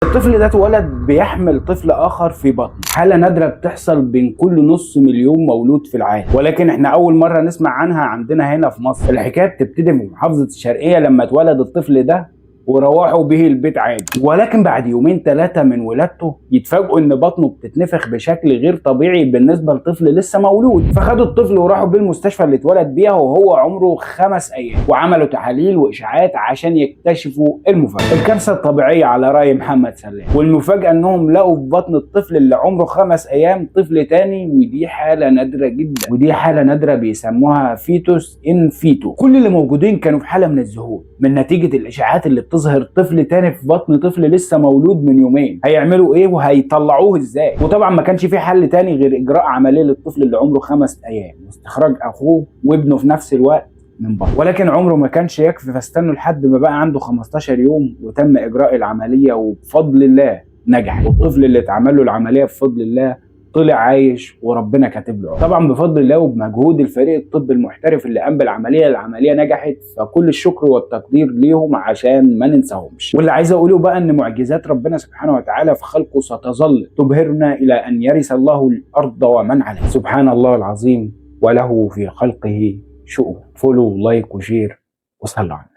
الطفل ده اتولد بيحمل طفل اخر في بطنه، حاله نادره بتحصل بين كل نص مليون مولود في العالم، ولكن احنا اول مره نسمع عنها عندنا هنا في مصر. الحكايه بتبتدي في محافظه الشرقيه لما اتولد الطفل ده وروحوا به البيت عادي، ولكن بعد يومين 3 من ولادته يتفاجئوا ان بطنه بتتنفخ بشكل غير طبيعي بالنسبه لطفل لسه مولود. فخدوا الطفل وراحوا بيه المستشفى اللي اتولد بيها وهو عمره 5 ايام، وعملوا تحاليل واشاعات عشان يكتشفوا المفاجاه، الكارثه الطبيعيه على راي محمد سلام. والمفاجاه انهم لقوا في بطن الطفل اللي عمره 5 ايام طفل تاني، ودي حاله نادره جدا، ودي حاله نادره بيسموها فيتوس ان فيتو. كل اللي موجودين كانوا في حاله من الذهول من نتيجه الاشاعات اللي بتظهر طفل تاني في بطن طفل لسه مولود من يومين. هيعملوا ايه وهيطلعوه ازاي؟ وطبعا ما كانش في حل تاني غير اجراء عمليه للطفل اللي عمره 5 ايام واستخراج اخوه وابنه في نفس الوقت من بطن، ولكن عمره ما كانش يكفي، فاستنوا لحد ما بقى عنده 15 يوم وتم اجراء العمليه، وبفضل الله نجح. والطفل اللي اتعمل له العمليه بفضل الله طلع عايش وربنا كاتب له. طبعا بفضل الله وبمجهود الفريق الطبي المحترف اللي قام بالعمليه، العمليه نجحت، فكل الشكر والتقدير ليهم عشان ما ننساهمش. واللي عايز اقوله بقى ان معجزات ربنا سبحانه وتعالى في خلقه ستظل تبهرنا الى ان يرث الله الارض ومن عليها. سبحان الله العظيم وله في خلقه شؤون. فولو لايك وشير وصلوا على